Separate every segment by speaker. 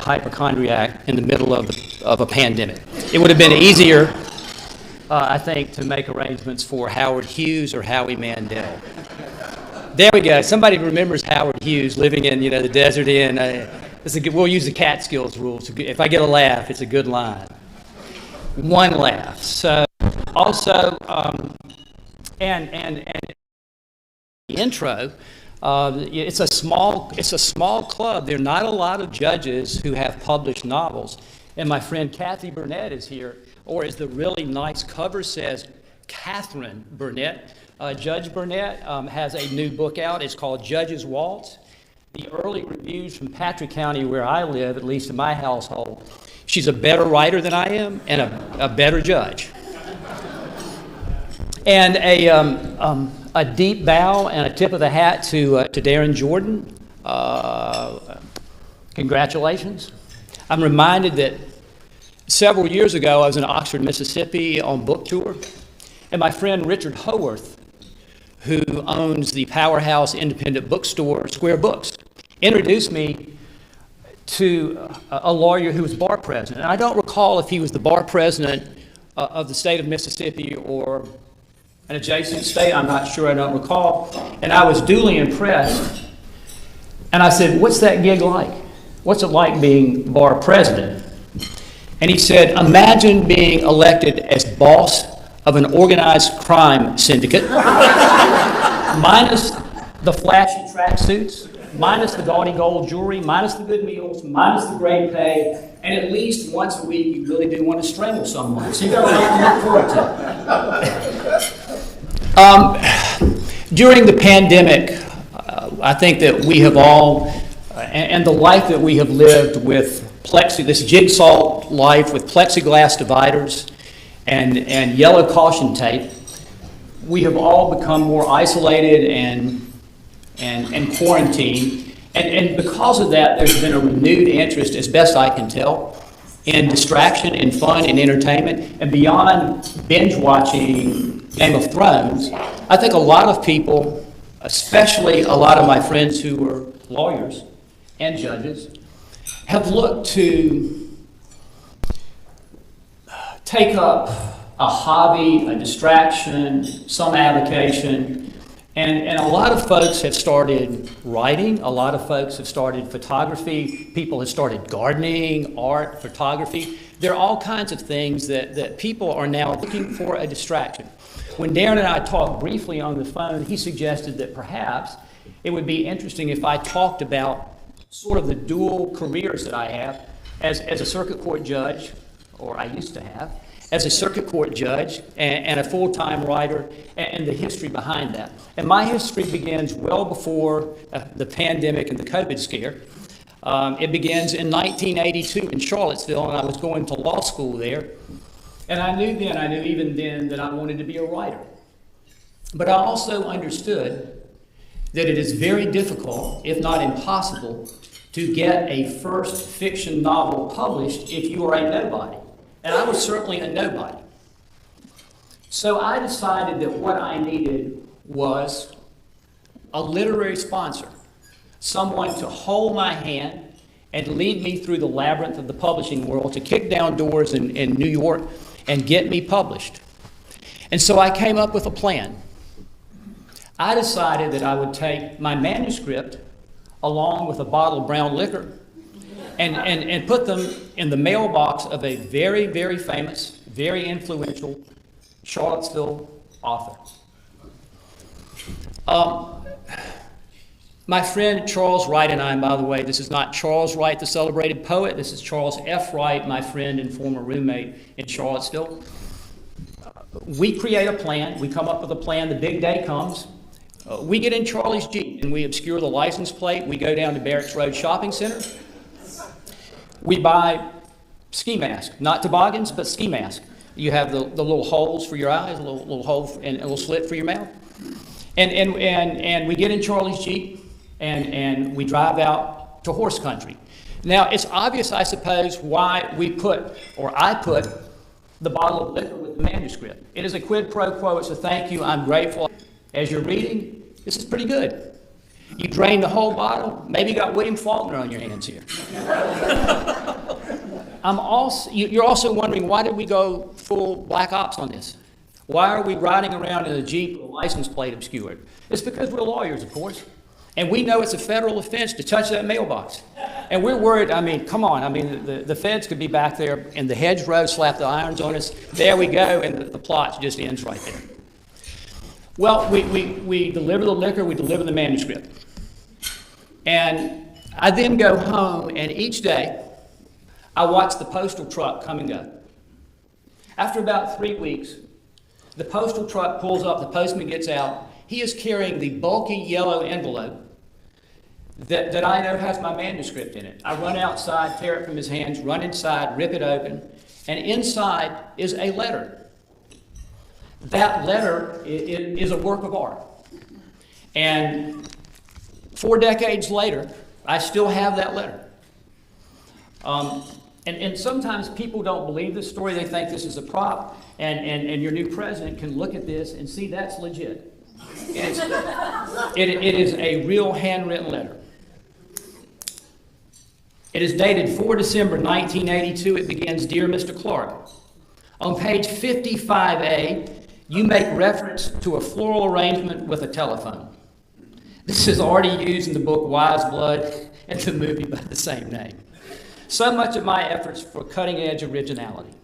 Speaker 1: hypochondriac in the middle of a pandemic. It would have been easier, I think, to make arrangements for Howard Hughes or Howie Mandel. There we go. Somebody remembers Howard Hughes living in, the desert inn. We'll use the Catskills rule. If I get a laugh, it's a good line. One laugh. So also, and the intro. It's a small club. There are not a lot of judges who have published novels. And my friend Kathy Burnett is here, or as the really nice cover says, Catherine Burnett. Judge Burnett has a new book out. It's called Judge's Waltz. The early reviews from Patrick County, where I live, at least in my household, she's a better writer than I am and a better judge. And a deep bow and a tip of the hat to Darren Jordan. Congratulations. I'm reminded that several years ago I was in Oxford, Mississippi on book tour, and my friend Richard Howarth, who owns the powerhouse independent bookstore Square Books, introduced me to a lawyer who was bar president. And I don't recall if he was the bar president of the state of Mississippi or an adjacent state. I'm not sure. I don't recall. And I was duly impressed. And I said, "What's that gig like? What's it like being bar president?" And he said, "Imagine being elected as boss of an organized crime syndicate, minus the flashy tracksuits, minus the gaudy gold jewelry, minus the good meals, minus the great pay, and at least once a week you really do want to strangle someone. So you've got to look forward to it." During the pandemic, I think that we have all, and the life that we have lived with this jigsaw life with plexiglass dividers and yellow caution tape, we have all become more isolated and quarantined. And because of that, there's been a renewed interest, as best I can tell, in distraction, in fun, in entertainment. And beyond binge watching Game of Thrones, I think a lot of people, especially a lot of my friends who were lawyers and judges, have looked to take up a hobby, a distraction, some avocation, and a lot of folks have started writing, a lot of folks have started photography, people have started gardening, art, photography. There are all kinds of things that people are now looking for a distraction. When Darren and I talked briefly on the phone, he suggested that perhaps it would be interesting if I talked about sort of the dual careers that I have as a circuit court judge, or I used to have, as a circuit court judge and a full-time writer, and the history behind that. And my history begins well before the pandemic and the COVID scare. It begins in 1982 in Charlottesville, and I was going to law school there. And I knew even then that I wanted to be a writer. But I also understood that it is very difficult, if not impossible, to get a first fiction novel published if you are a nobody. And I was certainly a nobody. So I decided that what I needed was a literary sponsor, someone to hold my hand and lead me through the labyrinth of the publishing world, to kick down doors in New York and get me published. And so I came up with a plan. I decided that I would take my manuscript along with a bottle of brown liquor and put them in the mailbox of a very, very famous, very influential Charlottesville author. My friend Charles Wright and I, and by the way, this is not Charles Wright, the celebrated poet. This is Charles F. Wright, my friend and former roommate in Charlottesville. We create a plan. We come up with a plan. The big day comes. We get in Charlie's Jeep and we obscure the license plate. We go down to Barracks Road Shopping Center. We buy ski masks, not toboggans, but ski masks. You have the little holes for your eyes, a little hole and a little slit for your mouth. And we get in Charlie's Jeep and we drive out to horse country. Now, it's obvious, I suppose, why I put the bottle of liquor with the manuscript. It is a quid pro quo. It's a thank you. I'm grateful. As you're reading, this is pretty good. You drained the whole bottle. Maybe you got William Faulkner on your hands here. You're also wondering, why did we go full black ops on this? Why are we riding around in a Jeep with a license plate obscured? It's because we're lawyers, of course. And we know it's a federal offense to touch that mailbox. And we're worried, come on. The feds could be back there in the hedgerow, slap the irons on us. There we go, and the plot just ends right there. Well, we deliver the liquor, we deliver the manuscript. And I then go home, and each day, I watch the postal truck come and go. After about 3 weeks, the postal truck pulls up, the postman gets out. He is carrying the bulky yellow envelope that I know has my manuscript in it. I run outside, tear it from his hands, run inside, rip it open, and inside is a letter. That letter is a work of art. And 4 decades later, I still have that letter. And sometimes people don't believe this story. They think this is a prop, and your new president can look at this and see that's legit. It is a real handwritten letter. It is dated 4 December 1982. It begins, "Dear Mr. Clark." On page 55A, you make reference to a floral arrangement with a telephone. This is already used in the book Wise Blood and the movie by the same name. So much of my efforts for cutting-edge originality.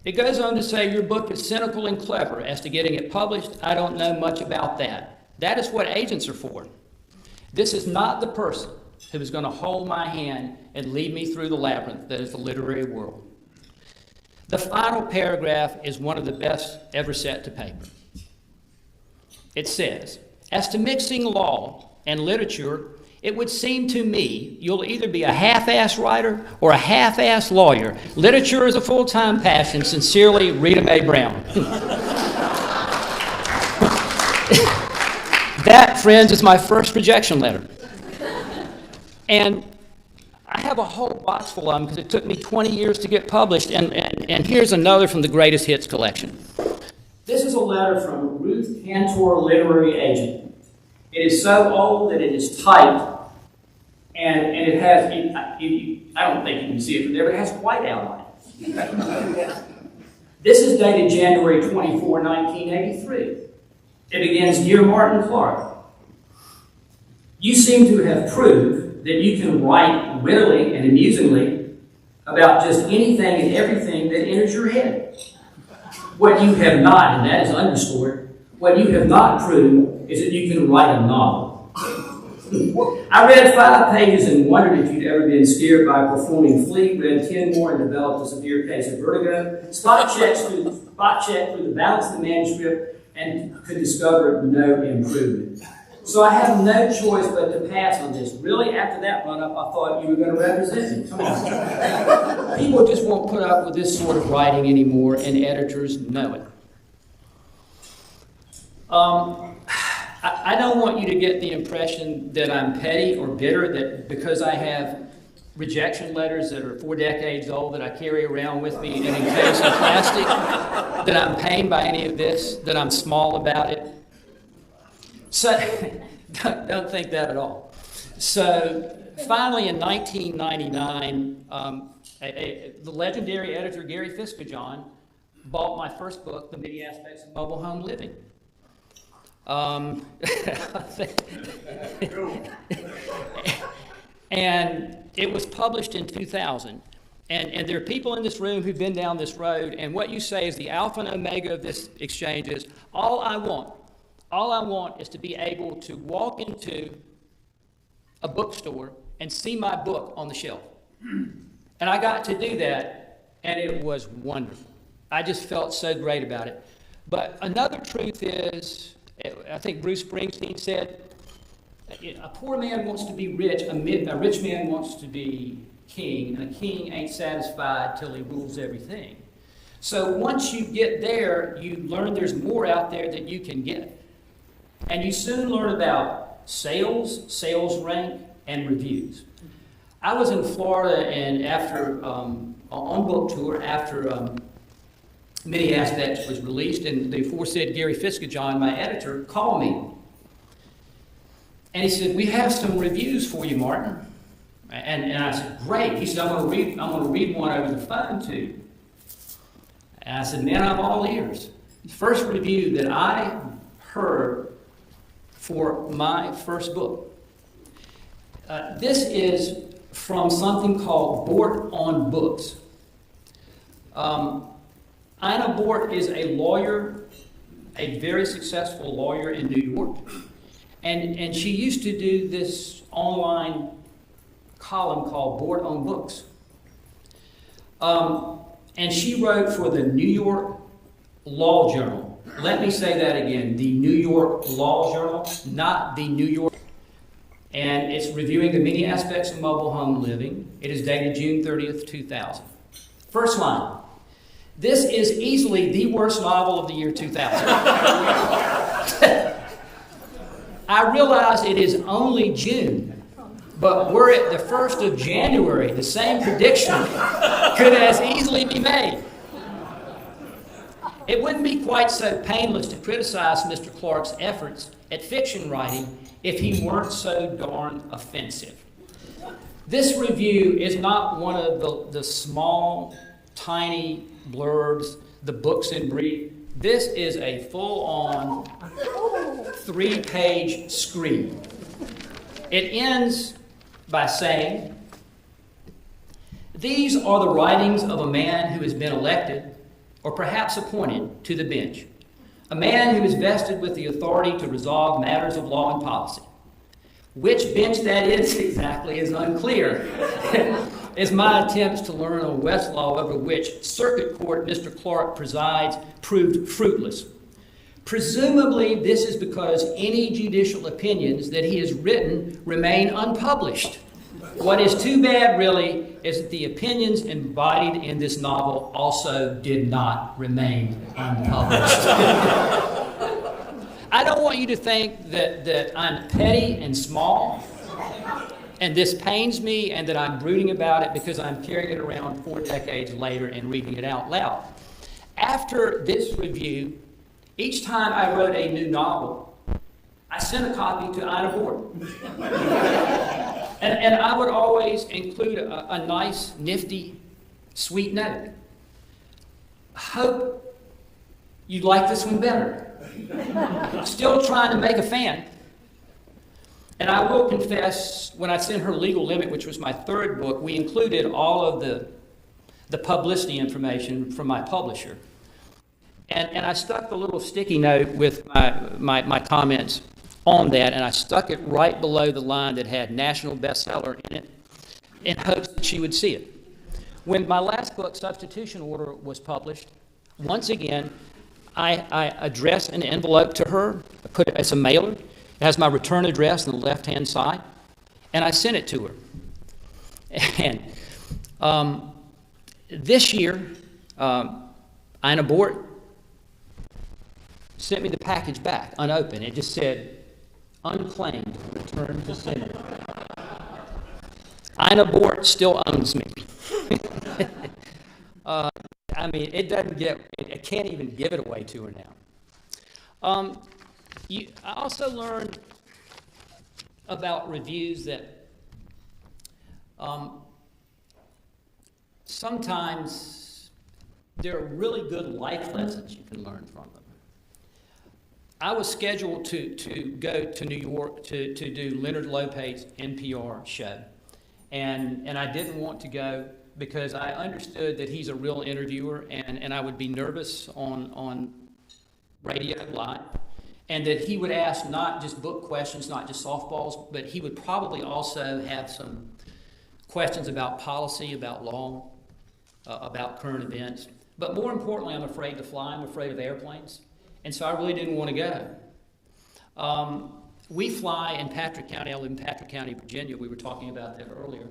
Speaker 1: It goes on to say, "Your book is cynical and clever. As to getting it published, I don't know much about that. That is what agents are for. This is not the person who is going to hold my hand and lead me through the labyrinth that is the literary world." The final paragraph is one of the best ever set to paper. It says, "As to mixing law and literature, it would seem to me you'll either be a half-ass writer or a half-ass lawyer. Literature is a full-time passion. Sincerely, Rita Mae Brown." That, friends, is my first rejection letter. And I have a whole box full of them because it took me 20 years to get published. And here's another from the Greatest Hits collection. This is a letter from Ruth Cantor, literary agent. It is so old that it is typed, and it has, I don't think you can see it from there, but it has white outline. This is dated January 24, 1983. It begins, "Dear Martin Clark, you seem to have proved that you can write wittily and amusingly about just anything and everything that enters your head. What you have not, and that is underscored, what you have not proved is that you can write a novel. I read 5 pages and wondered if you'd ever been scared by performing Fleet, read 10 more and developed a severe case of vertigo, spot checked through the balance of the manuscript and could discover no improvement. So I have no choice but to pass on this." Really, after that run-up, I thought you were going to represent me. Come on. People just won't put up with this sort of writing anymore, and editors know it. I don't want you to get the impression that I'm petty or bitter, that because I have rejection letters that are 4 decades old that I carry around with me in encased in plastic, that I'm pained by any of this, that I'm small about it. So, don't think that at all. So, finally in 1999, the legendary editor Gary Fiskajohn bought my first book, The Many Aspects of Mobile Home Living. And it was published in 2000. And there are people in this room who've been down this road, and what you say is the alpha and omega of this exchange is, all I want is to be able to walk into a bookstore and see my book on the shelf. And I got to do that, and it was wonderful. I just felt so great about it. But another truth is, I think Bruce Springsteen said, a poor man wants to be rich, a rich man wants to be king, and a king ain't satisfied till he rules everything. So once you get there, you learn there's more out there that you can get. And you soon learn about sales rank, and reviews. I was in Florida, and after on book tour, after Many Aspects was released, and the aforesaid Gary Fiskajohn, my editor, called me. And he said, "We have some reviews for you, Martin." And I said, "Great." He said, I'm going to read one over the phone to you." And I said, "Man, I'm all ears." The first review that I heard for my first book. This is from something called Bort on Books. Ina Bort is a lawyer, a very successful lawyer in New York. And she used to do this online column called Bort on Books. And she wrote for the New York Law Journal. Let me say that again, the New York Law Journal, not the New York. And it's reviewing the many aspects of mobile home living. It is dated June 30th, 2000. First line. This is easily the worst novel of the year 2000. I realize it is only June, but we're at the 1st of January. The same prediction could as easily be made. It wouldn't be quite so painless to criticize Mr. Clark's efforts at fiction writing if he weren't so darn offensive. This review is not one of the small, tiny blurbs, the books in brief. This is a full-on 3-page screed. It ends by saying, "These are the writings of a man who has been elected, or perhaps appointed, to the bench. A man who is vested with the authority to resolve matters of law and policy. Which bench that is exactly is unclear, as my attempts to learn on Westlaw, over which circuit court Mr. Clark presides, proved fruitless. Presumably, this is because any judicial opinions that he has written remain unpublished. What is too bad, really, is that the opinions embodied in this novel also did not remain unpublished." I don't want you to think that I'm petty and small, and this pains me, and that I'm brooding about it because I'm carrying it around 4 decades later and reading it out loud. After this review, each time I wrote a new novel, I sent a copy to Ina Bort. And I would always include a nice, nifty, sweet note. "Hope you like this one better. Still trying to make a fan." And I will confess, when I sent her Legal Limit, which was my 3rd book, we included all of the publicity information from my publisher. And I stuck the little sticky note with my comments on that, and I stuck it right below the line that had national bestseller in it, in hopes that she would see it. When my last book, Substitution Order, was published, once again, I addressed an envelope to her. I put it as a mailer. It has my return address on the left-hand side, and I sent it to her. And this year, Ina Bort sent me the package back, unopened. It just said, "Unclaimed, return to sender." Ina Bort still owns me. I mean, I can't even give it away to her now. I also learned about reviews that sometimes there are really good life lessons you can learn from them. I was scheduled to go to New York to do Leonard Lopez's NPR show, and I didn't want to go because I understood that he's a real interviewer, and I would be nervous on radio live, and that he would ask not just book questions, not just softballs, but he would probably also have some questions about policy, about law, about current events. But more importantly, I'm afraid to fly. I'm afraid of airplanes. And so I really didn't want to go. We fly in Patrick County. I live in Patrick County, Virginia. We were talking about that earlier.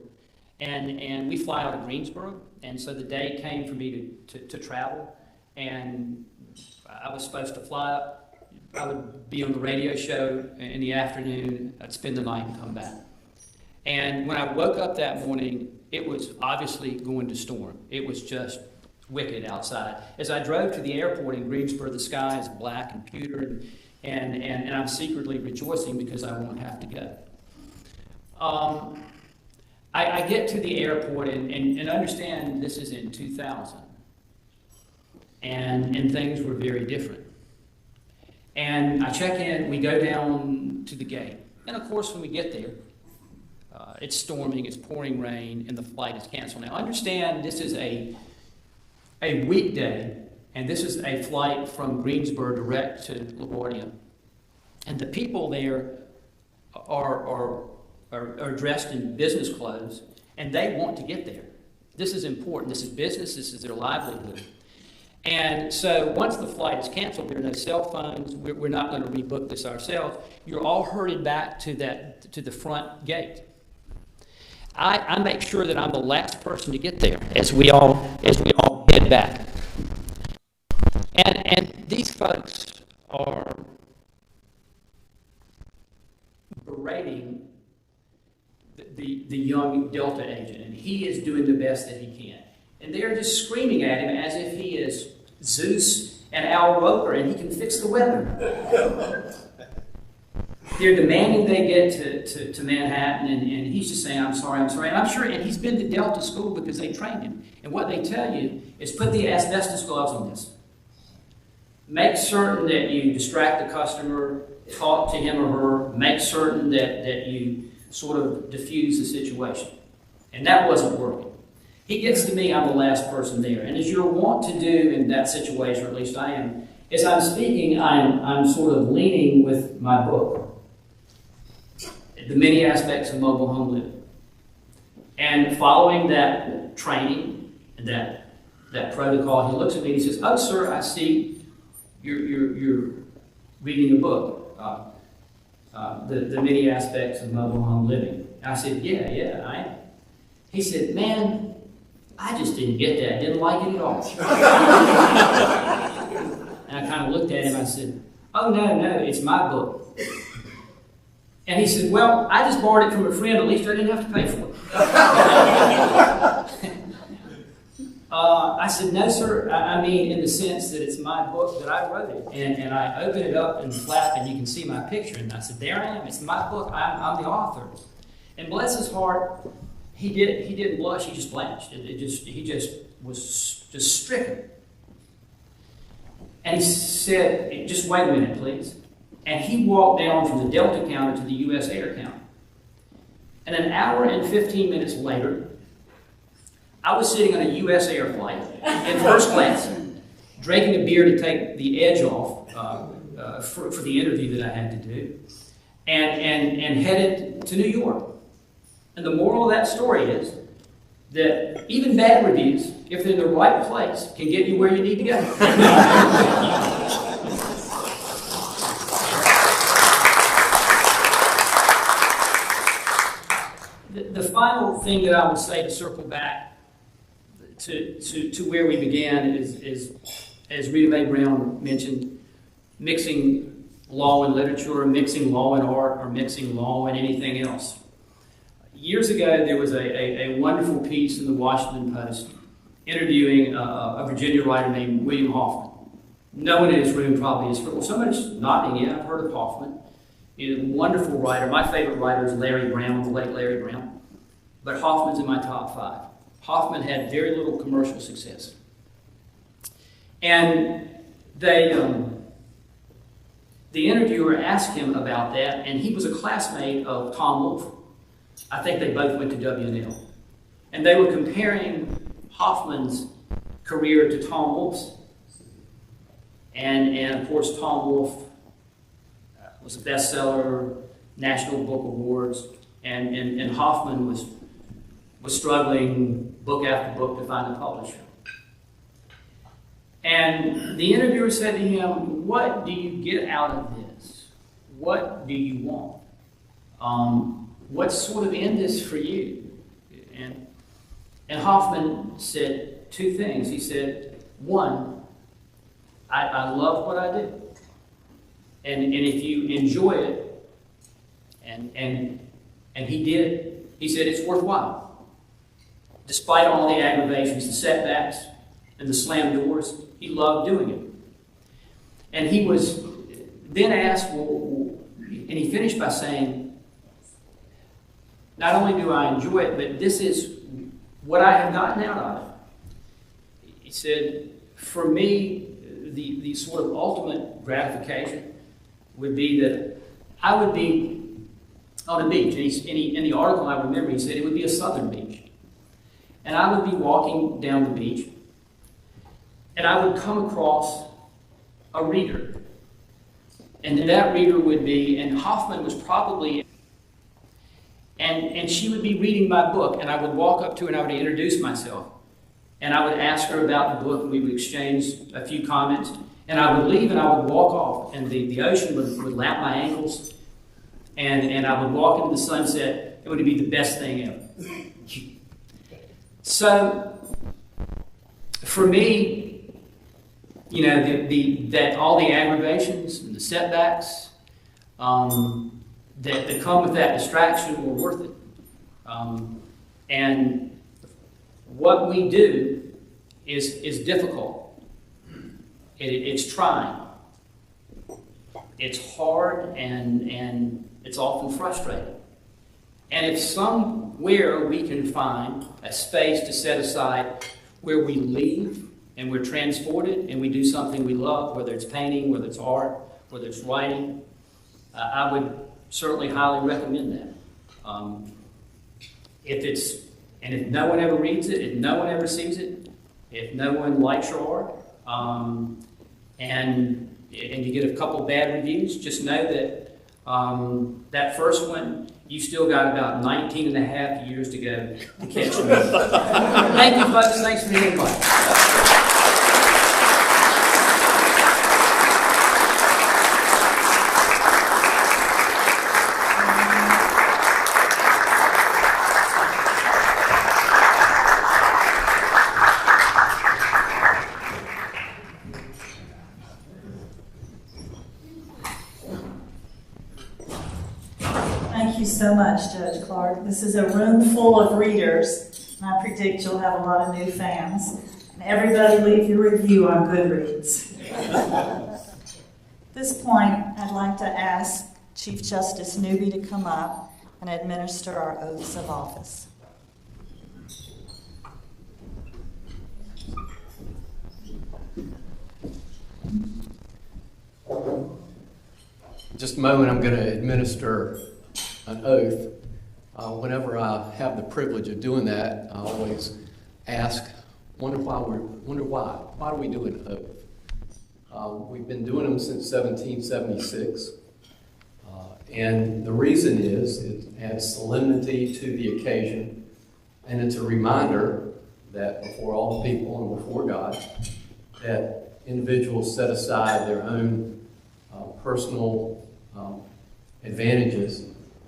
Speaker 1: And we fly out of Greensboro. And so the day came for me to travel. And I was supposed to fly up. I would be on the radio show in the afternoon. I'd spend the night and come back. And when I woke up that morning, it was obviously going to storm. It was just wicked outside. As I drove to the airport in Greensboro, the sky is black and pewter, and and I'm secretly rejoicing because I won't have to go. I get to the airport and understand this is in 2000, and things were very different. And I check in, we go down to the gate. And of course, when we get there, it's storming, it's pouring rain, and the flight is canceled. Now, understand this is a weekday, and this is a flight from Greensboro direct to LaGuardia. And the people there are dressed in business clothes, and they want to get there. This is important. This is business. This is their livelihood. And so once the flight is canceled, there are no cell phones. We're not going to rebook this ourselves. You're all herded back to the front gate. I make sure that I'm the last person to get there as we all head back. And these folks are berating the young Delta agent, and he is doing the best that he can. And they're just screaming at him as if he is Zeus and Al Roker and he can fix the weather. They're demanding they get to Manhattan, and he's just saying, I'm sorry. And I'm sure, and he's been to Delta school because they trained him. And what they tell you is put the asbestos gloves on this. Make certain that you distract the customer, talk to him or her, make certain that you sort of diffuse the situation. And that wasn't working. He gets to me, I'm the last person there. And as you're wont to do in that situation, or at least I am, as I'm speaking, I'm sort of leaning with my book, The Many Aspects of Mobile Home Living. And following that training and that protocol, he looks at me and he says, "Oh, sir, I see you're reading a book, the Many Aspects of Mobile Home Living." And I said, yeah, I am. He said, "Man, I just didn't get that. Didn't like it at all." And I kind of looked at him. I said, "Oh, no, it's my book." And he said, "Well, I just borrowed it from a friend. At least I didn't have to pay for it." I said, "No, sir. I mean in the sense that it's my book that I wrote it." And I opened it up and flap, and you can see my picture. And I said, "There I am. It's my book. I'm the author." And bless his heart, he didn't blush. He just blanched. He just was just stricken. And he said, "Just wait a minute, please." And he walked down from the Delta counter to the U.S. Air counter. And an hour and 15 minutes later, I was sitting on a U.S. Air flight in first class, drinking a beer to take the edge off for the interview that I had to do, and headed to New York. And the moral of that story is that even bad reviews, if they're in the right place, can get you where you need to go. The final thing that I would say to circle back to where we began is, as Rita Mae Brown mentioned, mixing law and literature, mixing law and art, or mixing law and anything else. Years ago, there was a wonderful piece in the Washington Post interviewing a Virginia writer named William Hoffman. No one in this room probably is. Well, somebody's nodding. Yeah, I've heard of Hoffman. He's a wonderful writer. My favorite writer is Larry Brown, the late Larry Brown. But Hoffman's in my top 5. Hoffman had very little commercial success. And the interviewer asked him about that, and he was a classmate of Tom Wolfe. I think they both went to W&L. And they were comparing Hoffman's career to Tom Wolfe's. And of course, Tom Wolfe was a bestseller, National Book Awards, and Hoffman was struggling book after book to find a publisher. And the interviewer said to him, "What do you get out of this? What do you want? What's sort of in this for you?" And Hoffman said 2 things. He said, "One, I love what I do. And if you enjoy it," and he did, he said, "it's worthwhile. Despite all the aggravations, the setbacks, and the slammed doors, he loved doing it." And then asked, well, and he finished by saying, not only do I enjoy it, but this is what I have gotten out of it. He said, for me, the sort of ultimate gratification would be that I would be on a beach. And in the article I remember, he said it would be a southern beach. And I would be walking down the beach, and I would come across a reader. And that reader would be, and Hoffman was probably, and she would be reading my book, and I would walk up to her and I would introduce myself. And I would ask her about the book, and we would exchange a few comments. And I would leave and I would walk off, and the ocean would lap my ankles, and I would walk into the sunset. It would be the best thing ever. So, for me, you know, that all the aggravations and the setbacks that come with that distraction were worth it. And what we do is difficult. It's trying. It's hard, and it's often frustrating. And if somewhere we can find a space to set aside where we leave and we're transported and we do something we love, whether it's painting, whether it's art, whether it's writing, I would certainly highly recommend that. If no one ever reads it, if no one ever sees it, if no one likes your art, and you get a couple bad reviews, just know that that first one, you still got about 19 and a half years to go to catch me. Thank you, folks. Thanks for the invite.
Speaker 2: Thank you so much, Judge Clark. This is a room full of readers, and I predict you'll have a lot of new fans. And everybody leave your review on Goodreads. At this point, I'd like to ask Chief Justice Newby to come up and administer our oaths of office.
Speaker 3: In just a moment, I'm going to administer an oath. Whenever I have the privilege of doing that, I always ask, why do we do an oath? We've been doing them since 1776, and the reason is it adds solemnity to the occasion, and it's a reminder that before all the people and before God, that individuals set aside their own personal advantages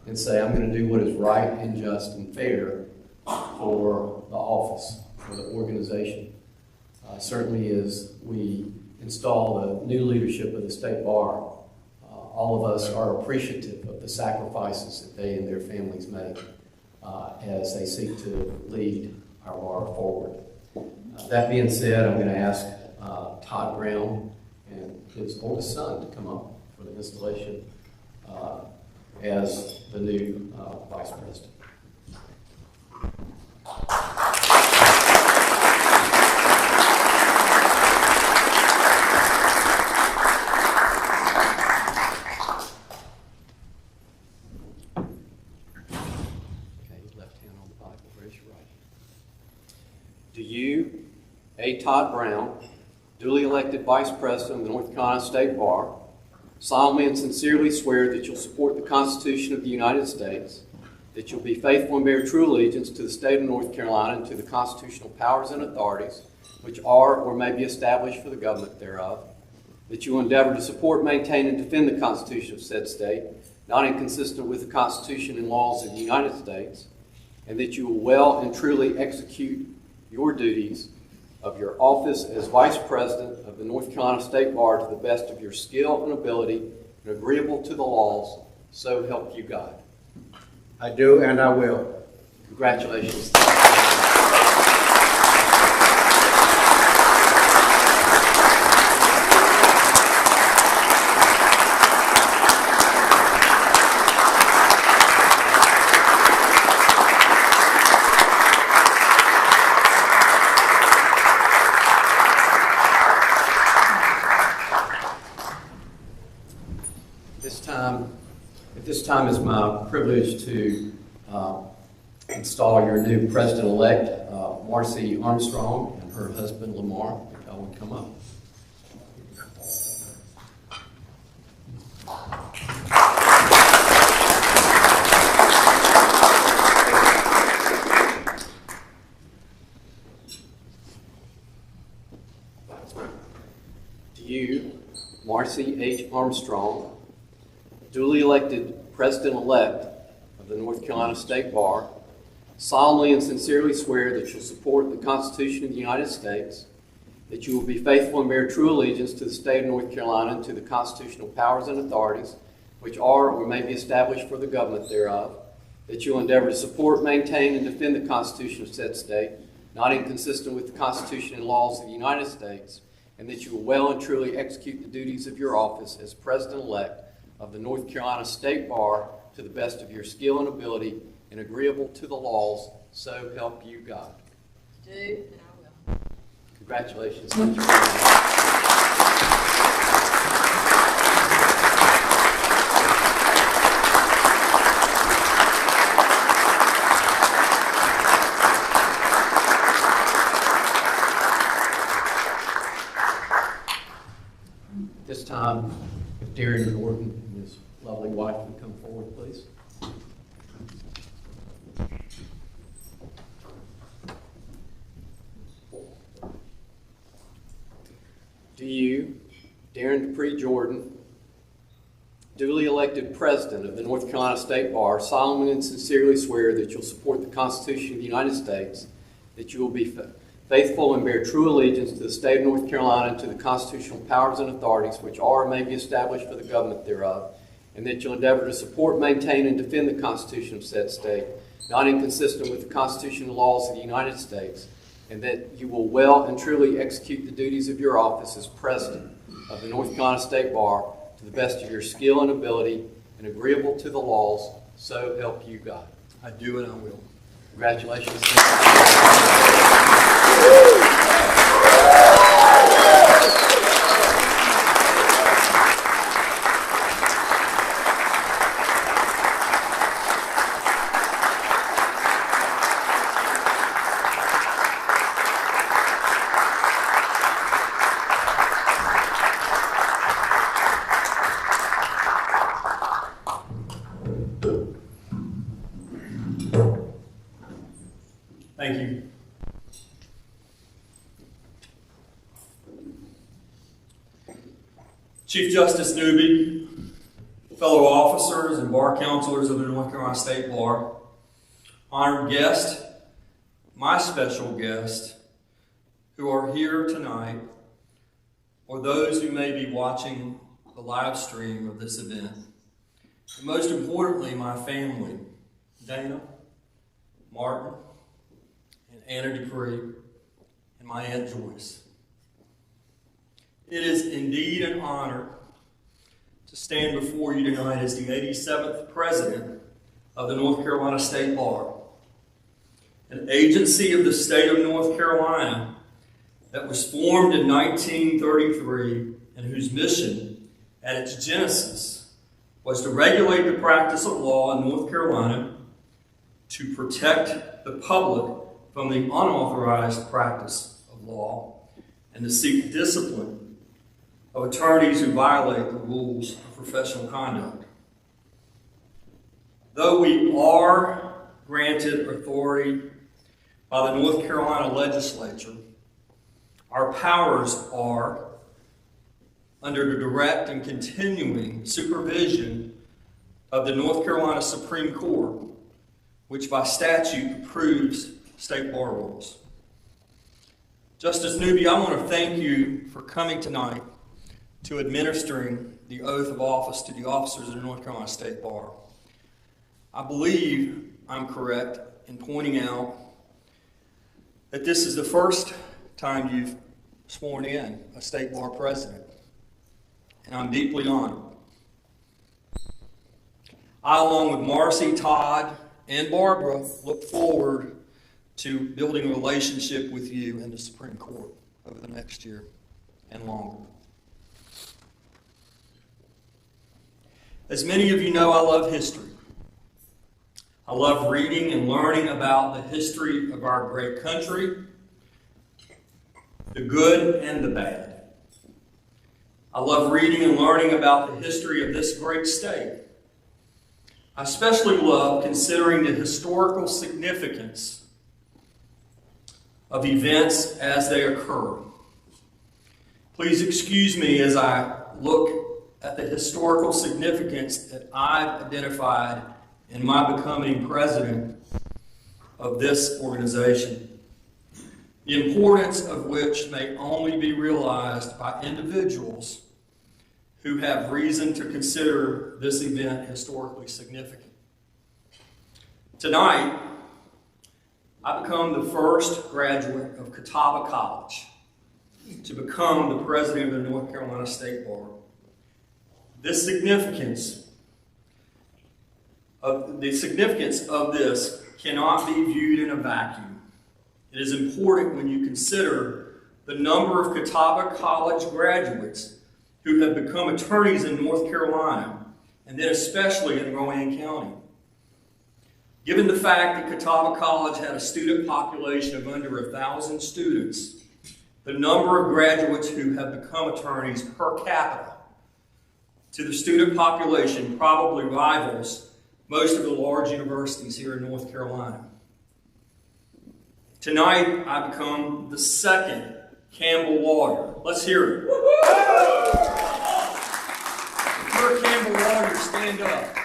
Speaker 3: and say, I'm going to do what is right and just and fair for the office, for the organization. Certainly as we install the new leadership of the State Bar, all of us are appreciative of the sacrifices that they and their families make as they seek to lead our bar forward. That being said, I'm going to ask Todd Brown and his oldest son to come up for the installation as the new Vice President. Do you, A. Todd Brown, duly elected Vice President of the North Carolina State Bar, solemnly and sincerely swear that you'll support the Constitution of the United States, that you'll be faithful and bear true allegiance to the state of North Carolina and to the constitutional powers and authorities which are or may be established for the government thereof, that you will endeavor to support, maintain, and defend the Constitution of said state, not inconsistent with the Constitution and laws of the United States, and that you will well and truly execute your duties of your office as Vice President of the North Carolina State Bar to the best of your skill and ability and agreeable to the laws, so help you God.
Speaker 4: I do and I will.
Speaker 3: Congratulations. time it's my privilege to install your new president-elect, Marcy Armstrong, and her husband, Lamar. If y'all would come up. Do you, Marcy H. Armstrong, duly elected President-elect of the North Carolina State Bar, solemnly and sincerely swear that you'll support the Constitution of the United States, that you will be faithful and bear true allegiance to the state of North Carolina and to the constitutional powers and authorities which are or may be established for the government thereof, that you will endeavor to support, maintain, and defend the Constitution of said state, not inconsistent with the Constitution and laws of the United States, and that you will well and truly execute the duties of your office as President-elect of the North Carolina State Bar to the best of your skill and ability and agreeable to the laws, so help you God.
Speaker 5: Do, and I will.
Speaker 3: Congratulations. This time, if Darren Gordon and his lovely wife would come forward, please. Do you, Darren Dupree Jordan, duly elected President of the North Carolina State Bar, solemnly and sincerely swear that you'll support the Constitution of the United States, that you will be faithful and bear true allegiance to the state of North Carolina and to the constitutional powers and authorities which are or may be established for the government thereof, and that you'll endeavor to support, maintain, and defend the Constitution of said state, not inconsistent with the Constitution and laws of the United States, and that you will well and truly execute the duties of your office as President of the North Carolina State Bar to the best of your skill and ability and agreeable to the laws, so help you God.
Speaker 6: I do and I will.
Speaker 3: Congratulations.
Speaker 6: Thank you. Chief Justice Newby, fellow officers and bar counselors of the North Carolina State Bar, honored guest, my special guest, who are here tonight, or those who may be watching the live stream of this event, and most importantly, my family, Dana, Martin, and Anna Dupree, and my Aunt Joyce. It is indeed an honor to stand before you tonight as the 87th President of the North Carolina State Bar, an agency of the state of North Carolina that was formed in 1933 and whose mission at its genesis was to regulate the practice of law in North Carolina, to protect the public from the unauthorized practice of law, and to seek discipline of attorneys who violate the rules of professional conduct. Though we are granted authority by the North Carolina legislature, our powers are under the direct and continuing supervision of the North Carolina Supreme Court, which by statute approves state bar rules. Justice Newby, I want to thank you for coming tonight to administering the oath of office to the officers of the North Carolina State Bar. I believe I'm correct in pointing out that this is the first time you've sworn in a state bar president, and I'm deeply honored. I, along with Marcy, Todd, and Barbara, look forward to building a relationship with you in the Supreme Court over the next year and longer. As many of you know, I love history. I love reading and learning about the history of our great country, the good and the bad. I love reading and learning about the history of this great state. I especially love considering the historical significance of events as they occur. Please excuse me as I look at the historical significance that I've identified in my becoming president of this organization, the importance of which may only be realized by individuals who have reason to consider this event historically significant. Tonight, I become the first graduate of Catawba College to become the president of the North Carolina State Bar. The significance of this cannot be viewed in a vacuum. It is important when you consider the number of Catawba College graduates who have become attorneys in North Carolina, and then especially in Rowan County. Given the fact that Catawba College had a student population of under 1,000 students, the number of graduates who have become attorneys per capita to the student population probably rivals most of the large universities here in North Carolina. Tonight, I become the second Campbell lawyer. Let's hear it. If you're a Campbell lawyer, stand up.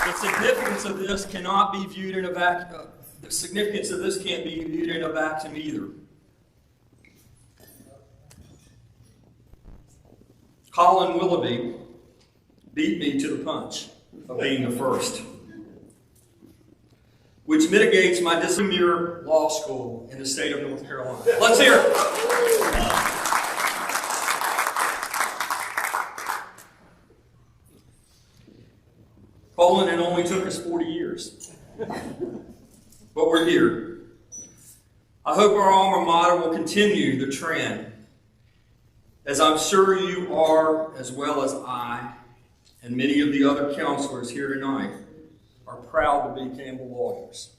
Speaker 6: The significance of this cannot be viewed in a vacuum. The significance of this can't be viewed in a vacuum either. Colin Willoughby beat me to the punch of being the first, which mitigates my premier law school in the state of North Carolina. Let's hear it. Colin, it only took us 40 years, but we're here. I hope our alma mater will continue the trend, as I'm sure you are, as well as I, and many of the other counselors here tonight, are proud to be Campbell lawyers.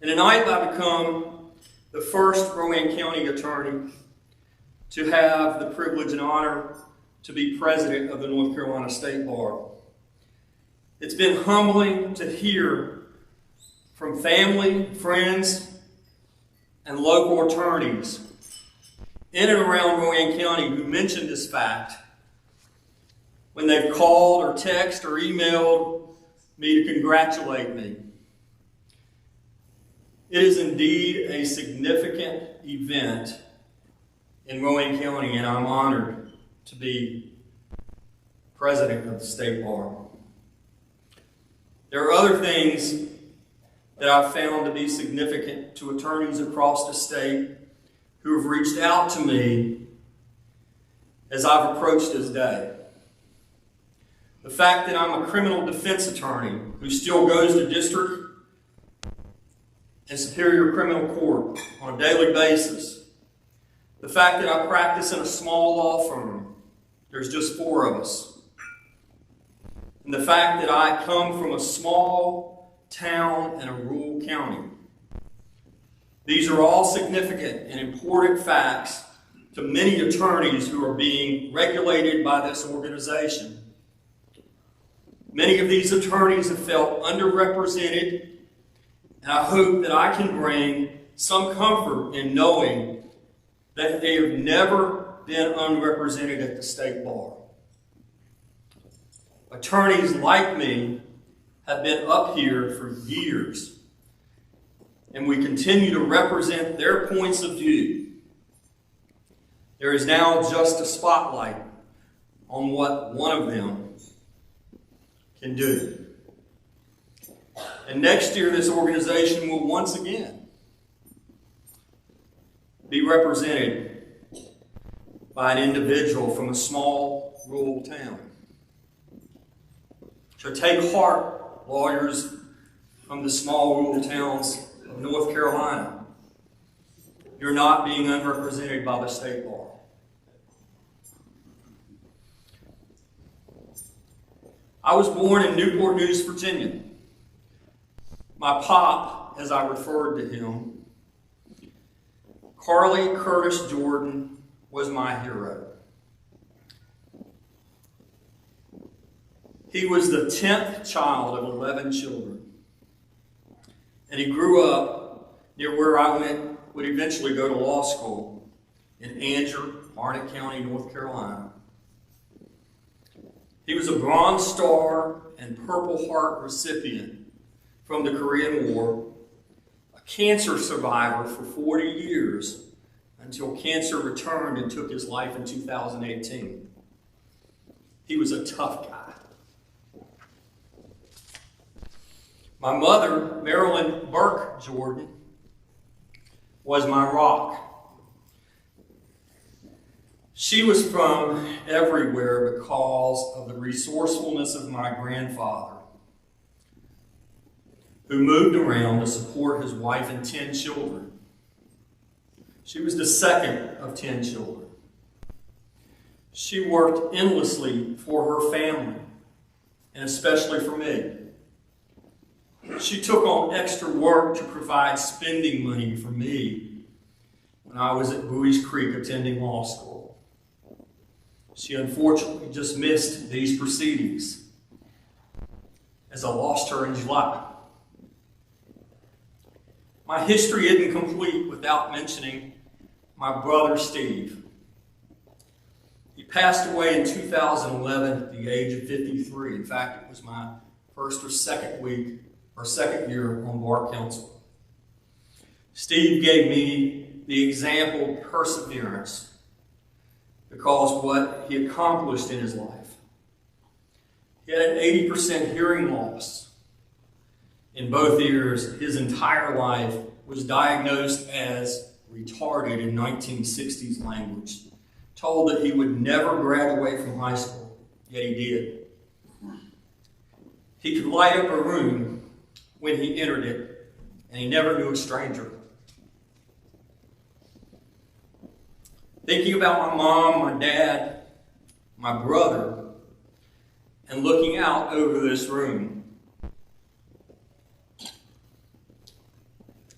Speaker 6: And tonight I become the first Rowan County attorney to have the privilege and honor to be president of the North Carolina State Bar. It's been humbling to hear from family, friends, and local attorneys in and around Rowan County who mentioned this fact when they've called or texted or emailed me to congratulate me. It is indeed a significant event in Rowan County, and I'm honored to be president of the State Bar. There are other things that I've found to be significant to attorneys across the state who have reached out to me as I've approached this day. The fact that I'm a criminal defense attorney who still goes to district and superior criminal court on a daily basis. The fact that I practice in a small law firm, there's just 4 of us. And the fact that I come from a small town in a rural county. These are all significant and important facts to many attorneys who are being regulated by this organization. Many of these attorneys have felt underrepresented, and I hope that I can bring some comfort in knowing that they have never been unrepresented at the state bar. Attorneys like me have been up here for years, and we continue to represent their points of view. There is now just a spotlight on what one of them can do. And next year, this organization will once again be represented by an individual from a small rural town. So take heart, lawyers from the small rural towns of North Carolina, you're not being unrepresented by the state bar. I was born in Newport News, Virginia. My pop, as I referred to him, Carly Curtis Jordan, was my hero. He was the 10th child of 11 children. And he grew up near where I would eventually go to law school in Angier, Harnett County, North Carolina. He was a Bronze Star and Purple Heart recipient from the Korean War, a cancer survivor for 40 years until cancer returned and took his life in 2018. He was a tough guy. My mother, Marilyn Burke Jordan, was my rock. She was from everywhere because of the resourcefulness of my grandfather, who moved around to support his wife and 10 children. She was the second of 10 children. She worked endlessly for her family, and especially for me. She took on extra work to provide spending money for me when I was at Bowie's Creek attending law school. She unfortunately just missed these proceedings as I lost her in July. My history isn't complete without mentioning my brother Steve. He passed away in 2011 at the age of 53. In fact, it was my first or second year on bar council. Steve gave me the example of perseverance because of what he accomplished in his life. He had an 80% hearing loss in both ears. His entire life was diagnosed as retarded in 1960s language, told that he would never graduate from high school, yet he did. He could light up a room when he entered it, and he never knew a stranger. Thinking about my mom, my dad, my brother, and looking out over this room,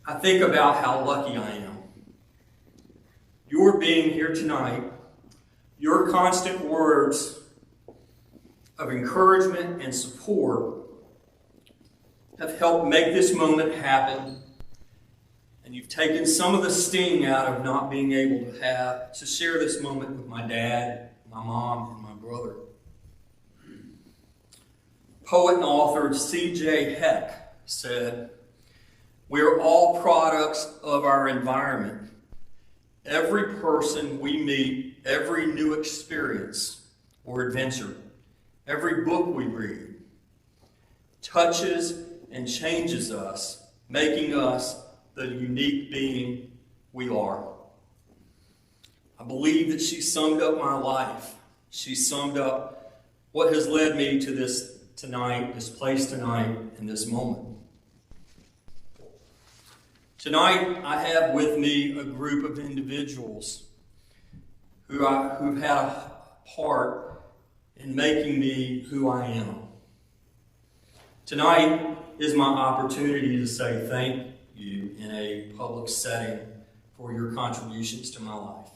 Speaker 6: I think about how lucky I am. Your being here tonight, your constant words of encouragement and support have helped make this moment happen, and you've taken some of the sting out of not being able to share this moment with my dad, my mom, and my brother. Poet and author C.J. Heck said, "We are all products of our environment. Every person we meet, every new experience or adventure, every book we read, touches and changes us, making us the unique being we are." I believe that she summed up my life. She summed up what has led me to this tonight, this place tonight, and this moment. Tonight, I have with me a group of individuals who've had a part in making me who I am. Tonight is my opportunity to say thank you in a public setting for your contributions to my life.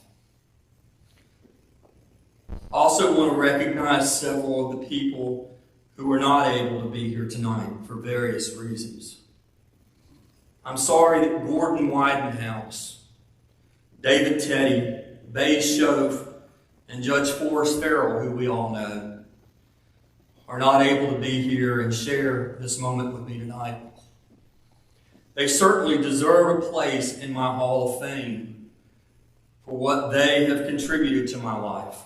Speaker 6: I also want to recognize several of the people who were not able to be here tonight for various reasons. I'm sorry that Gordon Widenhouse, David Teddy, Bay Schoaf, and Judge Forrest Farrell, who we all know, are not able to be here and share this moment with me tonight. They certainly deserve a place in my Hall of Fame for what they have contributed to my life.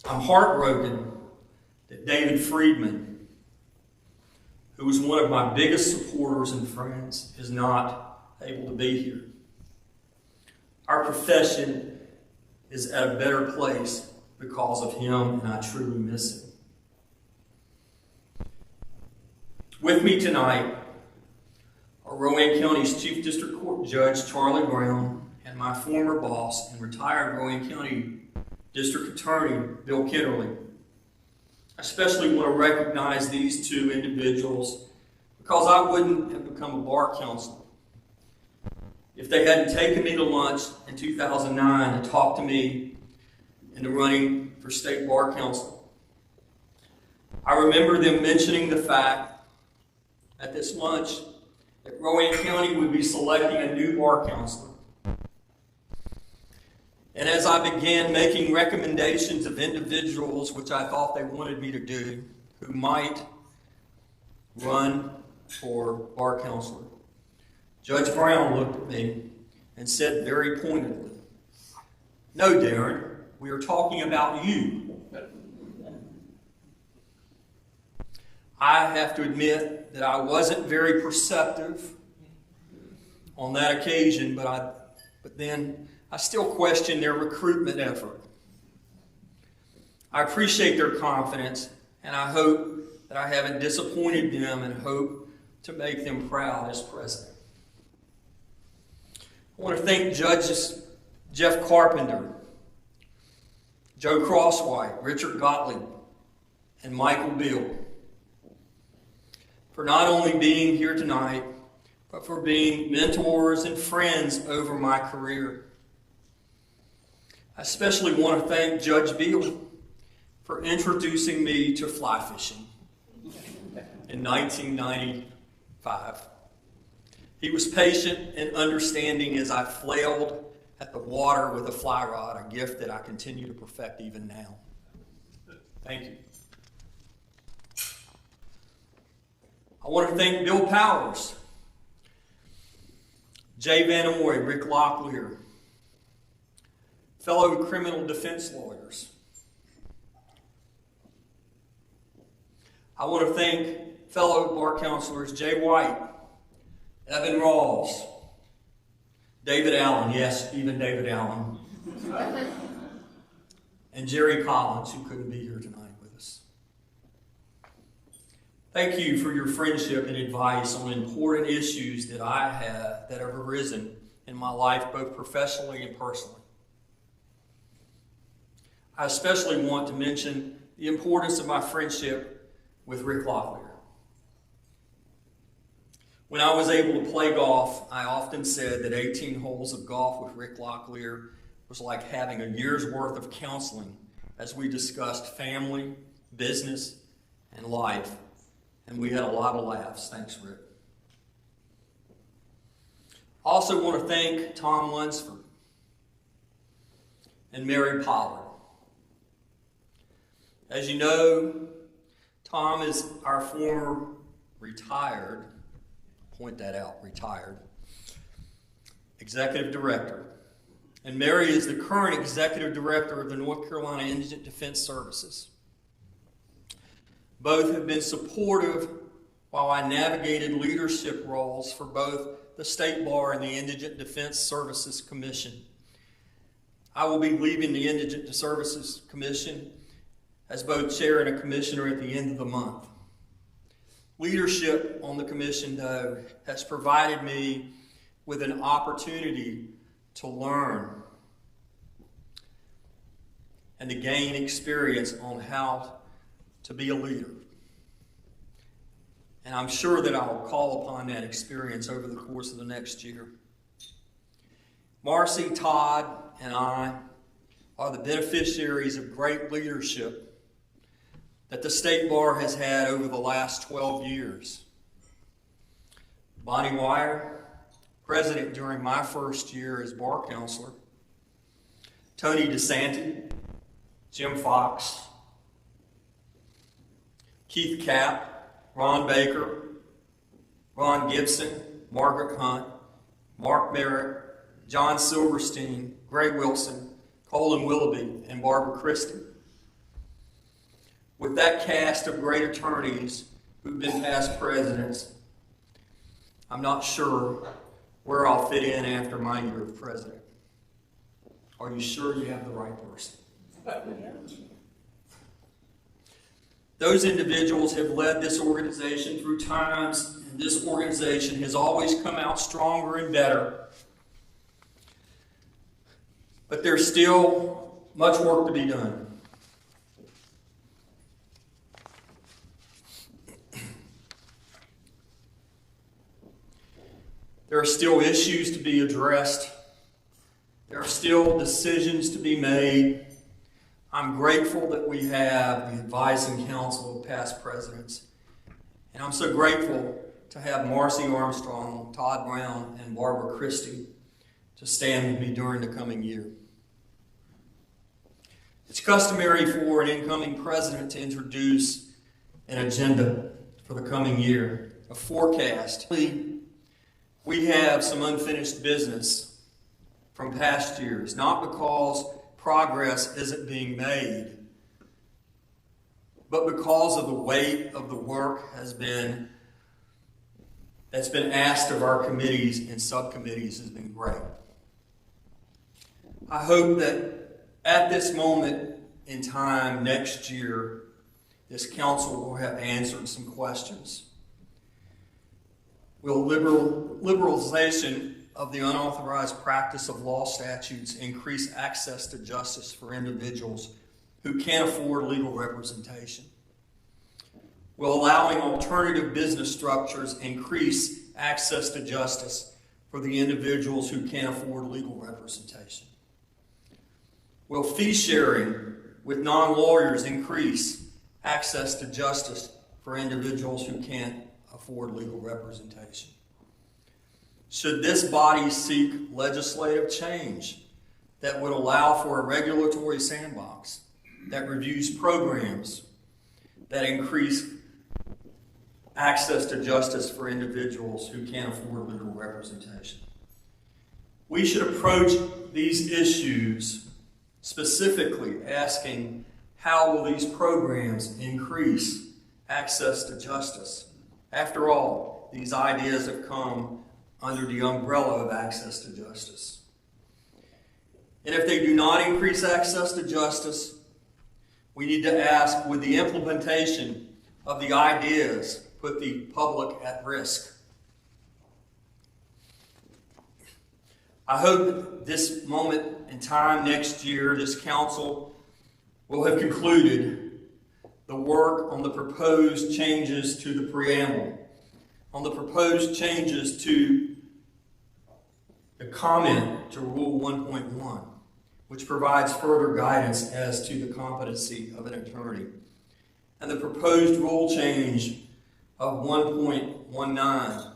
Speaker 6: I'm heartbroken that David Friedman, who was one of my biggest supporters and friends, is not able to be here. Our profession is at a better place because of him, and I truly miss him. With me tonight are Rowan County's Chief District Court Judge Charlie Brown and my former boss and retired Rowan County District Attorney Bill Kennerly. I especially want to recognize these two individuals because I wouldn't have become a bar counselor if they hadn't taken me to lunch in 2009 and talked to me into running for state bar counsel. I remember them mentioning the fact at this lunch that Rowan County would be selecting a new bar counselor. And as I began making recommendations of individuals which I thought they wanted me to do, who might run for bar counselor, Judge Brown looked at me and said very pointedly, "No, Darren, we are talking about you." I have to admit that I wasn't very perceptive on that occasion, but then I still question their recruitment effort. I appreciate their confidence, and I hope that I haven't disappointed them and hope to make them proud as president. I want to thank Judges Jeff Carpenter, Joe Crosswhite, Richard Gottlieb, and Michael Beal for not only being here tonight, but for being mentors and friends over my career. I especially want to thank Judge Beal for introducing me to fly fishing in 1995. He was patient and understanding as I flailed at the water with a fly rod, a gift that I continue to perfect even now. Thank you. I want to thank Bill Powers, Jay Van Amoy, Rick Locklear, fellow criminal defense lawyers. I want to thank fellow bar counselors Jay White, Evan Rawls, David Allen, yes, even David Allen, and Jerry Collins, who couldn't be here tonight with us. Thank you for your friendship and advice on important issues that have arisen in my life, both professionally and personally. I especially want to mention the importance of my friendship with Rick Locklear. When I was able to play golf, I often said that 18 holes of golf with Rick Locklear was like having a year's worth of counseling as we discussed family, business, and life. And we had a lot of laughs. Thanks, Rick. I also want to thank Tom Lunsford and Mary Pollard. As you know, Tom is our former retired, point that out, retired, executive director. And Mary is the current executive director of the North Carolina Indigent Defense Services. Both have been supportive while I navigated leadership roles for both the State Bar and the Indigent Defense Services Commission. I will be leaving the Indigent Services Commission as both chair and a commissioner at the end of the month. Leadership on the commission, though, has provided me with an opportunity to learn and to gain experience on how to be a leader. And I'm sure that I will call upon that experience over the course of the next year. Marcy, Todd, and I are the beneficiaries of great leadership that the State Bar has had over the last 12 years. Bonnie Wire, president during my first year as bar counselor. Tony DeSanti, Jim Fox, Keith Capp, Ron Baker, Ron Gibson, Margaret Hunt, Mark Merritt, John Silverstein, Greg Wilson, Colin Willoughby, and Barbara Christie. With that cast of great attorneys who've been past presidents, I'm not sure where I'll fit in after my year of president. Are you sure you have the right person? Those individuals have led this organization through times and this organization has always come out stronger and better. But there's still much work to be done. There are still issues to be addressed. There are still decisions to be made. I'm grateful that we have the advising council of past presidents. And I'm so grateful to have Marcy Armstrong, Todd Brown, and Barbara Christie to stand with me during the coming year. It's customary for an incoming president to introduce an agenda for the coming year, a forecast. We have some unfinished business from past years, not because progress isn't being made, but because of the weight of the work that's been asked of our committees and subcommittees has been great. I hope that at this moment in time next year, this council will have answered some questions. Will liberalization of the unauthorized practice of law statutes increase access to justice for individuals who can't afford legal representation? Will allowing alternative business structures increase access to justice for the individuals who can't afford legal representation? Will fee sharing with non-lawyers increase access to justice for individuals who can't afford legal representation? Should this body seek legislative change that would allow for a regulatory sandbox that reviews programs that increase access to justice for individuals who can't afford legal representation? We should approach these issues specifically asking, how will these programs increase access to justice? After all, these ideas have come under the umbrella of access to justice. And if they do not increase access to justice, we need to ask, would the implementation of the ideas put the public at risk? I hope that this moment in time next year, this council will have concluded the work on the proposed changes to the preamble, on the proposed changes to the comment to Rule 1.1, which provides further guidance as to the competency of an attorney, and the proposed rule change of 1.19,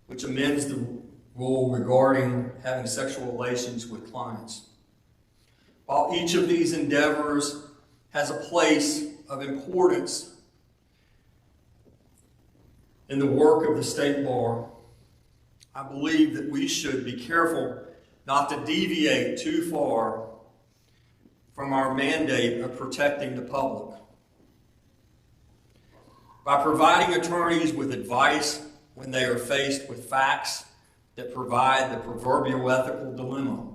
Speaker 6: which amends the rule regarding having sexual relations with clients. While each of these endeavors has a place of importance in the work of the state bar, I believe that we should be careful not to deviate too far from our mandate of protecting the public. By providing attorneys with advice when they are faced with facts that provide the proverbial ethical dilemma,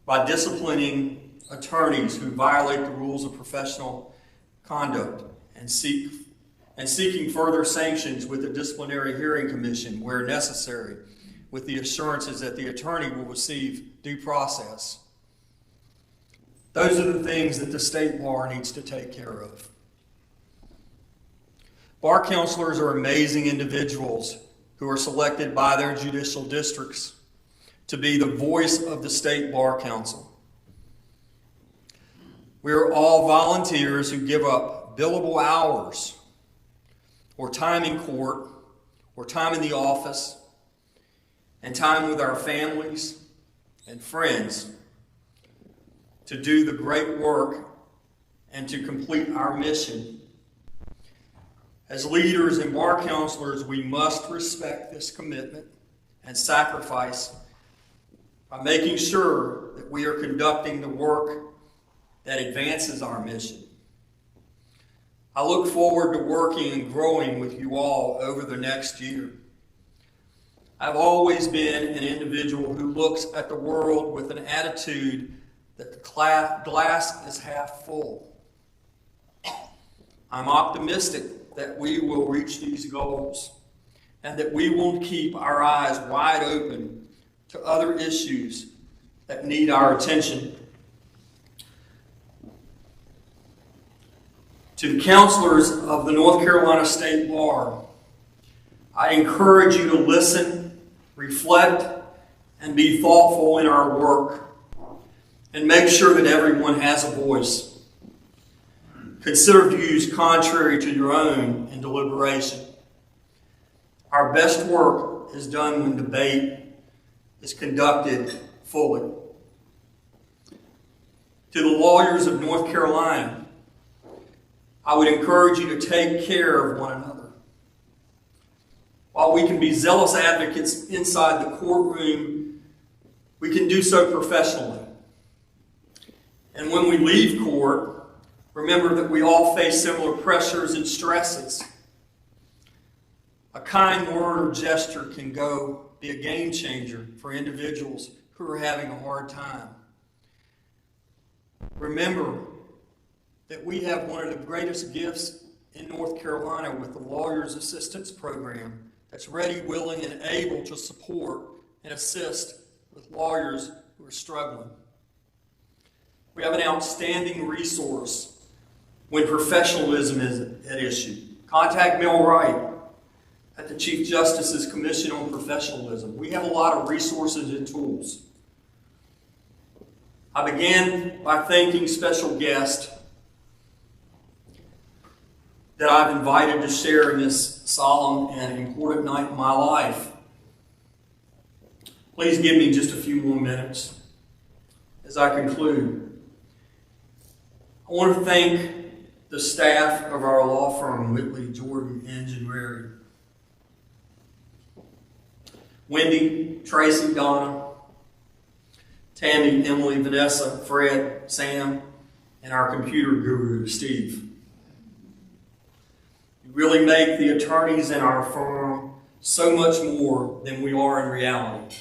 Speaker 6: by disciplining attorneys who violate the rules of professional conduct and seeking further sanctions with the disciplinary hearing commission where necessary, with the assurances that the attorney will receive due process. Those are the things that the state bar needs to take care of. Bar counselors are amazing individuals who are selected by their judicial districts to be the voice of the state bar council. We are all volunteers who give up billable hours or time in court or time in the office and time with our families and friends to do the great work and to complete our mission. As leaders and bar counselors, we must respect this commitment and sacrifice by making sure that we are conducting the work that advances our mission. I look forward to working and growing with you all over the next year. I've always been an individual who looks at the world with an attitude that the glass is half full. I'm optimistic that we will reach these goals and that we will keep our eyes wide open to other issues that need our attention. To the counselors of the North Carolina State Bar, I encourage you to listen, reflect, and be thoughtful in our work, and make sure that everyone has a voice. Consider views contrary to your own in deliberation. Our best work is done when debate is conducted fully. To the lawyers of North Carolina, I would encourage you to take care of one another. While we can be zealous advocates inside the courtroom, we can do so professionally. And when we leave court, remember that we all face similar pressures and stresses. A kind word or gesture can be a game changer for individuals who are having a hard time. Remember that we have one of the greatest gifts in North Carolina with the Lawyers Assistance Program that's ready, willing, and able to support and assist with lawyers who are struggling. We have an outstanding resource when professionalism is at issue. Contact Mel Wright at the Chief Justice's Commission on Professionalism. We have a lot of resources and tools. I began by thanking special guests that I've invited to share in this solemn and important night in my life. Please give me just a few more minutes as I conclude. I want to thank the staff of our law firm, Whitley, Jordan, Inge, and Rary. Wendy, Tracy, Donna, Tammy, Emily, Vanessa, Fred, Sam, and our computer guru, Steve. You really make the attorneys in our firm so much more than we are in reality.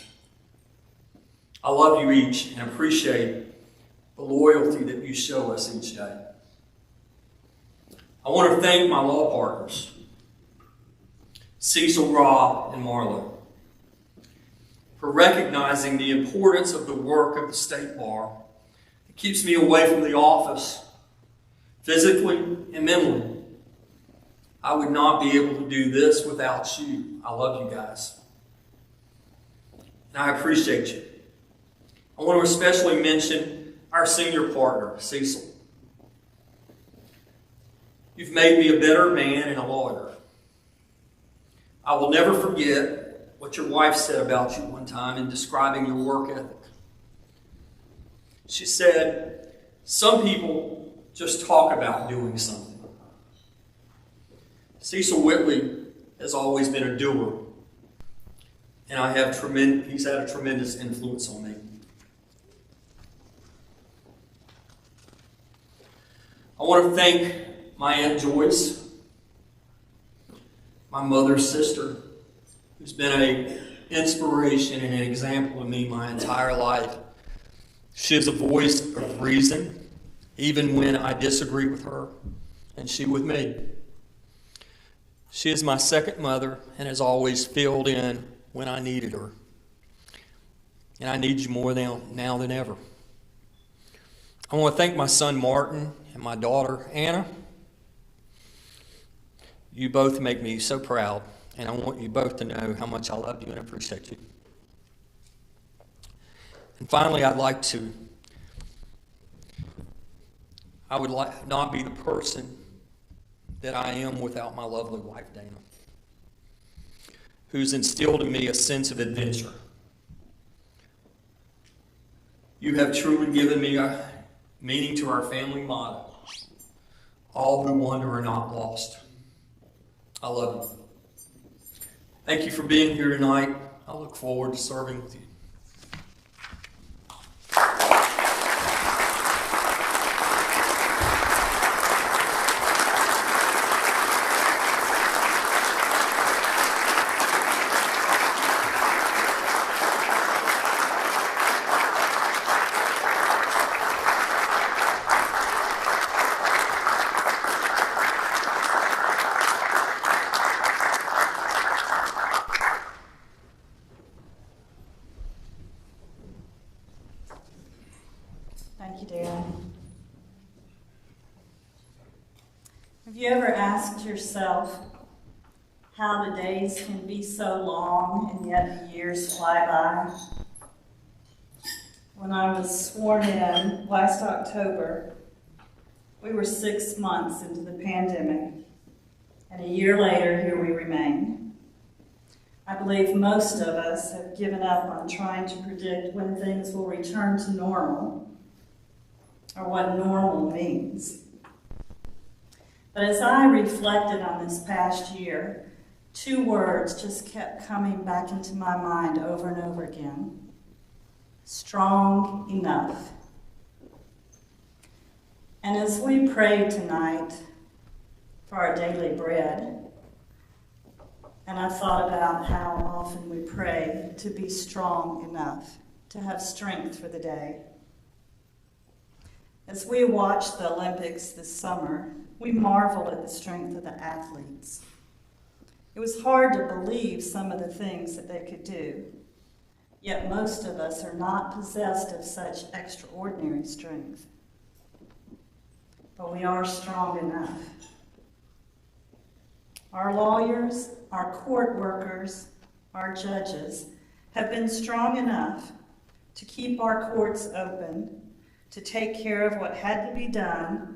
Speaker 6: I love you each and appreciate the loyalty that you show us each day. I want to thank my law partners, Cecil, Rob, and Marlo, for recognizing the importance of the work of the State Bar. It keeps me away from the office, physically and mentally. I would not be able to do this without you. I love you guys. And I appreciate you. I want to especially mention our senior partner, Cecil. You've made me a better man and a lawyer. I will never forget what your wife said about you one time in describing your work ethic. She said, some people just talk about doing something. Cecil Whitley has always been a doer, and he's had a tremendous influence on me. I want to thank my Aunt Joyce, my mother's sister, who's been an inspiration and an example to me my entire life. She is a voice of reason, even when I disagree with her, and she with me. She is my second mother and has always filled in when I needed her. And I need you more now than ever. I want to thank my son Martin and my daughter Anna. You both make me so proud, and I want you both to know how much I love you and appreciate you. And finally, I would not be the person that I am without my lovely wife, Dana, who's instilled in me a sense of adventure. You have truly given me a meaning to our family motto, all who wander are not lost. I love you. Thank you for being here tonight. I look forward to serving with you.
Speaker 2: Have you ever asked yourself how the days can be so long and yet the years fly by? When I was sworn in last October, we were 6 months into the pandemic, and a year later, here we remain. I believe most of us have given up on trying to predict when things will return to normal, or what normal means. But as I reflected on this past year, 2 words just kept coming back into my mind over and over again. Strong enough. And as we pray tonight for our daily bread, and I thought about how often we pray to be strong enough, to have strength for the day. As we watched the Olympics this summer, we marveled at the strength of the athletes. It was hard to believe some of the things that they could do, yet most of us are not possessed of such extraordinary strength. But we are strong enough. Our lawyers, our court workers, our judges have been strong enough to keep our courts open, to take care of what had to be done,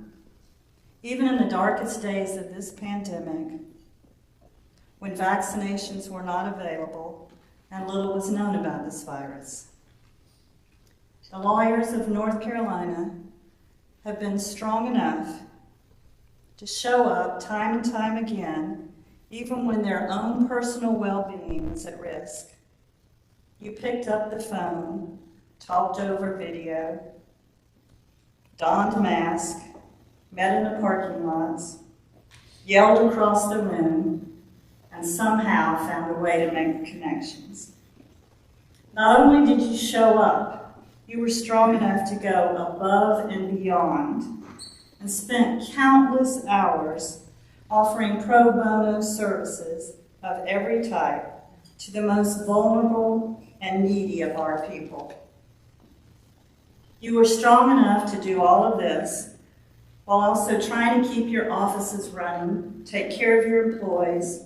Speaker 2: even in the darkest days of this pandemic, when vaccinations were not available and little was known about this virus. The lawyers of North Carolina have been strong enough to show up time and time again, even when their own personal well-being was at risk. You picked up the phone, talked over video, donned a mask, met in the parking lots, yelled across the room, and somehow found a way to make connections. Not only did you show up, you were strong enough to go above and beyond and spent countless hours offering pro bono services of every type to the most vulnerable and needy of our people. You were strong enough to do all of this while also trying to keep your offices running, take care of your employees,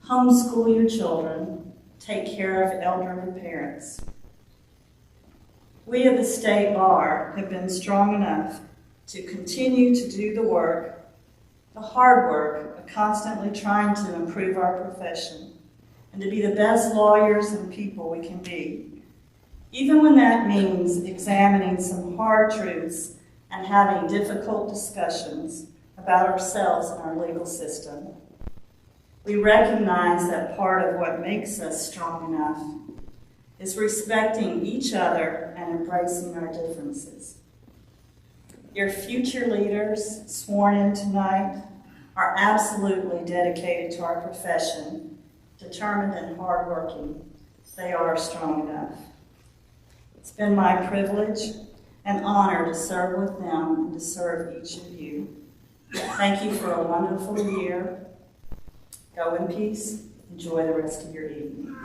Speaker 2: homeschool your children, take care of elderly parents. We at the State Bar have been strong enough to continue to do the work, the hard work of constantly trying to improve our profession and to be the best lawyers and people we can be, even when that means examining some hard truths and having difficult discussions about ourselves and our legal system. We recognize that part of what makes us strong enough is respecting each other and embracing our differences. Your future leaders, sworn in tonight, are absolutely dedicated to our profession, determined and hardworking. They are strong enough. It's been my privilege and honor to serve with them and to serve each of you. Thank you for a wonderful year. Go in peace. Enjoy the rest of your evening.